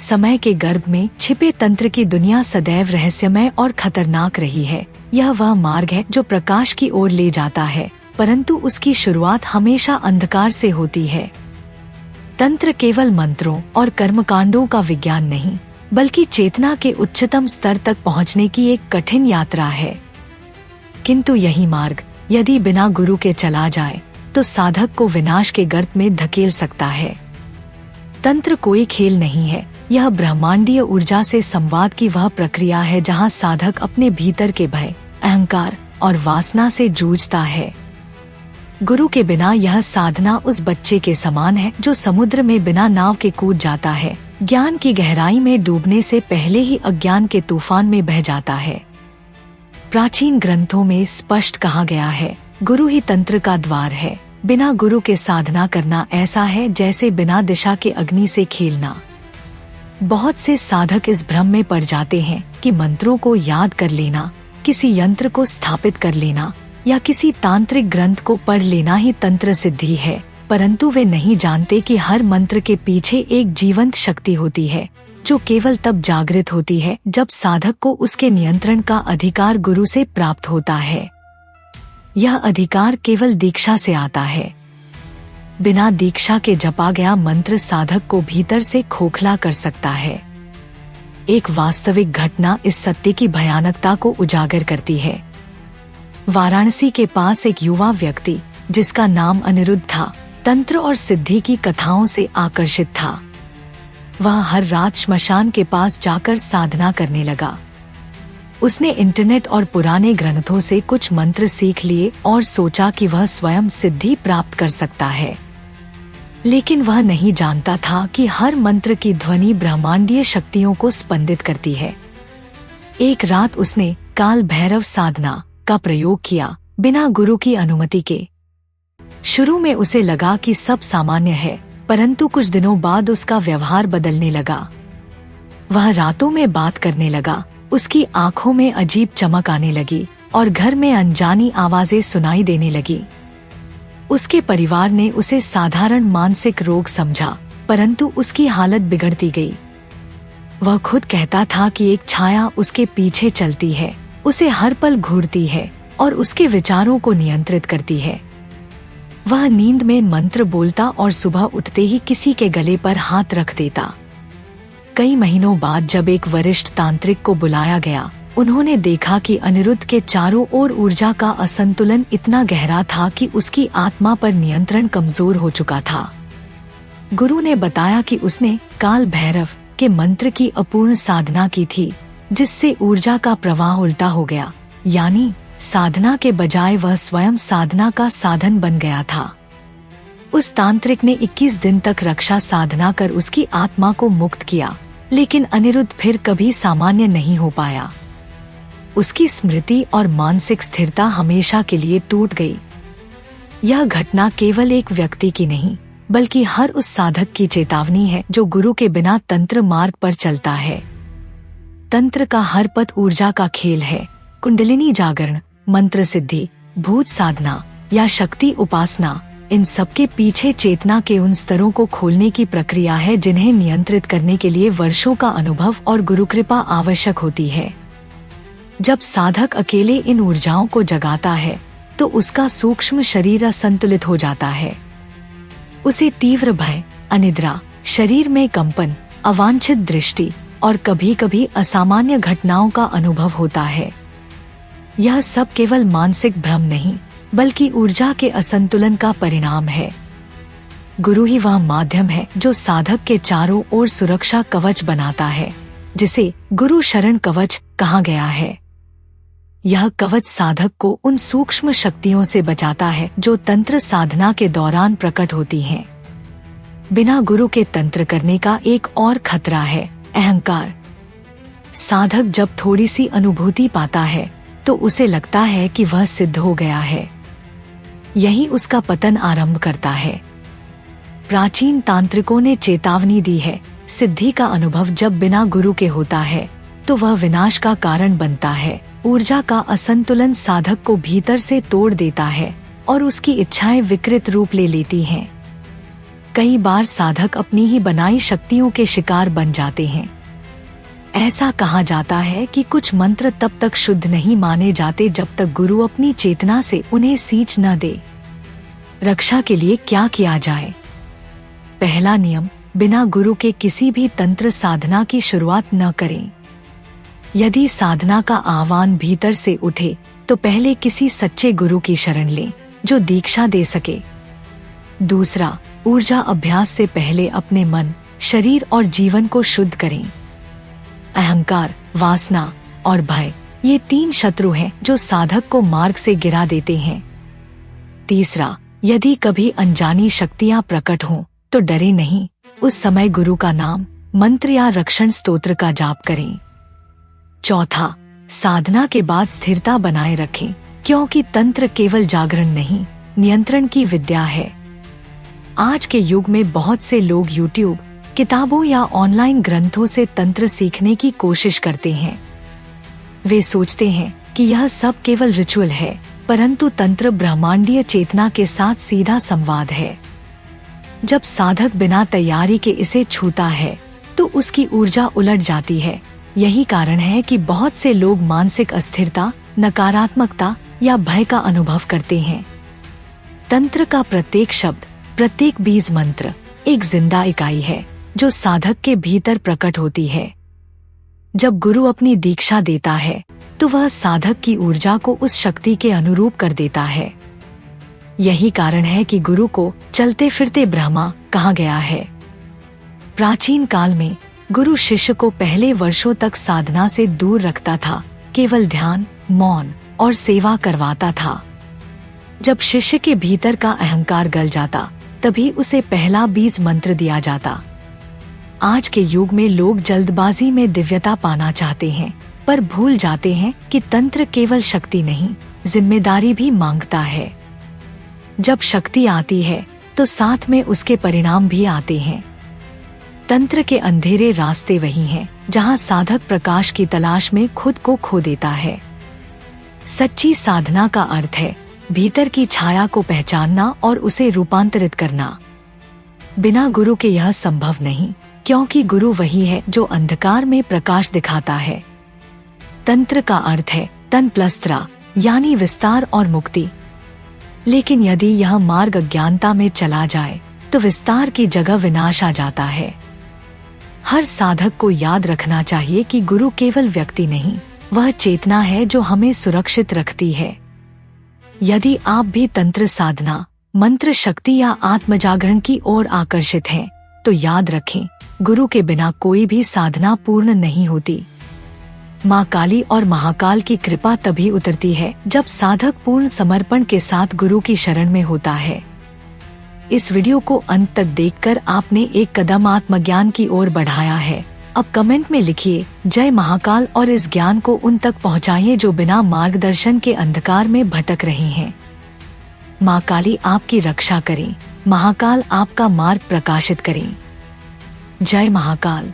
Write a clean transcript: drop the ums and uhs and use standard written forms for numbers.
समय के गर्भ में छिपे तंत्र की दुनिया सदैव रहस्यमय और खतरनाक रही है। यह वह मार्ग है जो प्रकाश की ओर ले जाता है, परंतु उसकी शुरुआत हमेशा अंधकार से होती है। तंत्र केवल मंत्रों और कर्मकांडों का विज्ञान नहीं, बल्कि चेतना के उच्चतम स्तर तक पहुंचने की एक कठिन यात्रा है। किंतु यही मार्ग यदि बिना गुरु के चला जाए तो साधक को विनाश के गर्त में धकेल सकता है। तंत्र कोई खेल नहीं है, यह ब्रह्मांडीय ऊर्जा से संवाद की वह प्रक्रिया है जहां साधक अपने भीतर के भय, अहंकार और वासना से जूझता है। गुरु के बिना यह साधना उस बच्चे के समान है जो समुद्र में बिना नाव के कूद जाता है, ज्ञान की गहराई में डूबने से पहले ही अज्ञान के तूफान में बह जाता है। प्राचीन ग्रंथों में स्पष्ट कहा गया है, गुरु ही तंत्र का द्वार है। बिना गुरु के साधना करना ऐसा है जैसे बिना दिशा के अग्नि से खेलना। बहुत से साधक इस भ्रम में पड़ जाते हैं कि मंत्रों को याद कर लेना, किसी यंत्र को स्थापित कर लेना या किसी तांत्रिक ग्रंथ को पढ़ लेना ही तंत्र सिद्धि है, परंतु वे नहीं जानते कि हर मंत्र के पीछे एक जीवंत शक्ति होती है जो केवल तब जागृत होती है जब साधक को उसके नियंत्रण का अधिकार गुरु से प्राप्त होता है। यह अधिकार केवल दीक्षा से आता है। बिना दीक्षा के जपा गया मंत्र साधक को भीतर से खोखला कर सकता है। एक वास्तविक घटना इस सत्य की भयानकता को उजागर करती है। वाराणसी के पास एक युवा व्यक्ति जिसका नाम अनिरुद्ध था, तंत्र और सिद्धि की कथाओं से आकर्षित था। वह हर रात श्मशान के पास जाकर साधना करने लगा। उसने इंटरनेट और पुराने ग्रंथों से कुछ मंत्र सीख लिए और सोचा कि वह स्वयं सिद्धि प्राप्त कर सकता है, लेकिन वह नहीं जानता था कि हर मंत्र की ध्वनि ब्रह्मांडीय शक्तियों को स्पंदित करती है। एक रात उसने काल भैरव साधना का प्रयोग किया बिना गुरु की अनुमति के। शुरू में उसे लगा कि सब सामान्य है, परंतु कुछ दिनों बाद उसका व्यवहार बदलने लगा। वह रातों में बात करने लगा, उसकी आंखों में अजीब चमक आने लगी और घर में अनजानी आवाजें सुनाई देने लगी। उसके परिवार ने उसे साधारण मानसिक रोग समझा, परंतु उसकी हालत बिगड़ती गई। वह खुद कहता था कि एक छाया उसके पीछे चलती है, उसे हर पल घूरती है और उसके विचारों को नियंत्रित करती है। वह नींद में मंत्र बोलता और सुबह उठते ही किसी के गले पर हाथ रख देता। कई महीनों बाद जब एक वरिष्ठ तांत्रिक को बुलाया गया, उन्होंने देखा कि अनिरुद्ध के चारों ओर ऊर्जा का असंतुलन इतना गहरा था कि उसकी आत्मा पर नियंत्रण कमजोर हो चुका था। गुरु ने बताया कि उसने काल भैरव के मंत्र की अपूर्ण साधना की थी, जिससे ऊर्जा का प्रवाह उल्टा हो गया, यानी साधना के बजाय वह स्वयं साधना का साधन बन गया था। उस तांत्रिक ने 21 दिन तक रक्षा साधना कर उसकी आत्मा को मुक्त किया, लेकिन अनिरुद्ध फिर कभी सामान्य नहीं हो पाया। उसकी स्मृति और मानसिक स्थिरता हमेशा के लिए टूट गई। यह घटना केवल एक व्यक्ति की नहीं, बल्कि हर उस साधक की चेतावनी है जो गुरु के बिना तंत्र मार्ग पर चलता है। तंत्र का हर पथ ऊर्जा का खेल है। कुंडलिनी जागरण, मंत्र सिद्धि, भूत साधना या शक्ति उपासना, इन सबके पीछे चेतना के उन स्तरों को खोलने की प्रक्रिया है जिन्हें नियंत्रित करने के लिए वर्षों का अनुभव और गुरु कृपा आवश्यक होती है। जब साधक अकेले इन ऊर्जाओं को जगाता है तो उसका सूक्ष्म शरीर असंतुलित हो जाता है। उसे तीव्र भय, अनिद्रा, शरीर में कंपन, अवांछित दृष्टि और कभी-कभी असामान्य घटनाओं का अनुभव होता है। यह सब केवल मानसिक भ्रम नहीं, बल्कि ऊर्जा के असंतुलन का परिणाम है। गुरु ही वह माध्यम है जो साधक के चारों ओर सुरक्षा कवच बनाता है, जिसे गुरु शरण कवच कहा गया है। यह कवच साधक को उन सूक्ष्म शक्तियों से बचाता है जो तंत्र साधना के दौरान प्रकट होती हैं। बिना गुरु के तंत्र करने का एक और खतरा है, अहंकार। साधक जब थोड़ी सी अनुभूति पाता है तो उसे लगता है कि वह सिद्ध हो गया है। यही उसका पतन आरंभ करता है। प्राचीन तांत्रिकों ने चेतावनी दी है, सिद्धि का अनुभव जब बिना गुरु के होता है तो वह विनाश का कारण बनता है। ऊर्जा का असंतुलन साधक को भीतर से तोड़ देता है और उसकी इच्छाएं विकृत रूप ले लेती हैं। कई बार साधक अपनी ही बनाई शक्तियों के शिकार बन जाते हैं। ऐसा कहा जाता है कि कुछ मंत्र तब तक शुद्ध नहीं माने जाते जब तक गुरु अपनी चेतना से उन्हें सींच न दे। रक्षा के लिए क्या किया जाए? पहला नियम, बिना गुरु के किसी भी तंत्र साधना की शुरुआत न करें। यदि साधना का आह्वान भीतर से उठे तो पहले किसी सच्चे गुरु की शरण लें जो दीक्षा दे सके। दूसरा, ऊर्जा अभ्यास से पहले अपने मन, शरीर और जीवन को शुद्ध करें। अहंकार, वासना और भय, ये 3 शत्रु हैं जो साधक को मार्ग से गिरा देते हैं। तीसरा, यदि कभी अनजानी शक्तियां प्रकट हों तो डरे नहीं, उस समय गुरु का नाम, मंत्र या रक्षण स्तोत्र का जाप करें। चौथा, साधना के बाद स्थिरता बनाए रखें, क्योंकि तंत्र केवल जागरण नहीं, नियंत्रण की विद्या है। आज के युग में बहुत से लोग YouTube, किताबों या ऑनलाइन ग्रंथों से तंत्र सीखने की कोशिश करते हैं। वे सोचते हैं कि यह सब केवल रिचुअल है, परंतु तंत्र ब्रह्मांडीय चेतना के साथ सीधा संवाद है। जब साधक बिना तैयारी के इसे छूता है तो उसकी ऊर्जा उलट जाती है। यही कारण है कि बहुत से लोग मानसिक अस्थिरता, नकारात्मकता या भय का अनुभव करते हैं। तंत्र का प्रत्येक शब्द, प्रत्येक बीज मंत्र एक जिंदा इकाई है जो साधक के भीतर प्रकट होती है। जब गुरु अपनी दीक्षा देता है तो वह साधक की ऊर्जा को उस शक्ति के अनुरूप कर देता है। यही कारण है कि गुरु को चलते फिरते ब्रह्मा कहा गया है। प्राचीन काल में गुरु शिष्य को पहले वर्षों तक साधना से दूर रखता था, केवल ध्यान, मौन और सेवा करवाता था। जब शिष्य के भीतर का अहंकार गल जाता तभी उसे पहला बीज मंत्र दिया जाता। आज के युग में लोग जल्दबाजी में दिव्यता पाना चाहते हैं, पर भूल जाते हैं कि तंत्र केवल शक्ति नहीं, जिम्मेदारी भी मांगता है। जब शक्ति आती है तो साथ में उसके परिणाम भी आते हैं। तंत्र के अंधेरे रास्ते वही हैं जहां साधक प्रकाश की तलाश में खुद को खो देता है। सच्ची साधना का अर्थ है भीतर की छाया को पहचानना और उसे रूपांतरित करना। बिना गुरु के यह संभव नहीं, क्योंकि गुरु वही है जो अंधकार में प्रकाश दिखाता है। तंत्र का अर्थ है तन प्लस्त्रा, यानी विस्तार और मुक्ति। लेकिन यदि यह मार्ग अज्ञानता में चला जाए तो विस्तार की जगह विनाश आ जाता है। हर साधक को याद रखना चाहिए कि गुरु केवल व्यक्ति नहीं, वह चेतना है जो हमें सुरक्षित रखती है। यदि आप भी तंत्र साधना, मंत्र शक्ति या आत्मजागरण की ओर आकर्षित हैं, तो याद रखें, गुरु के बिना कोई भी साधना पूर्ण नहीं होती। माँ काली और महाकाल की कृपा तभी उतरती है जब साधक पूर्ण समर्पण के साथ गुरु की शरण में होता है। इस वीडियो को अंत तक देखकर आपने एक कदम आत्मज्ञान की ओर बढ़ाया है। अब कमेंट में लिखिए जय महाकाल और इस ज्ञान को उन तक पहुँचाइए जो बिना मार्गदर्शन के अंधकार में भटक रहे हैं। माँ काली आपकी रक्षा करें, महाकाल आपका मार्ग प्रकाशित करें। जय महाकाल।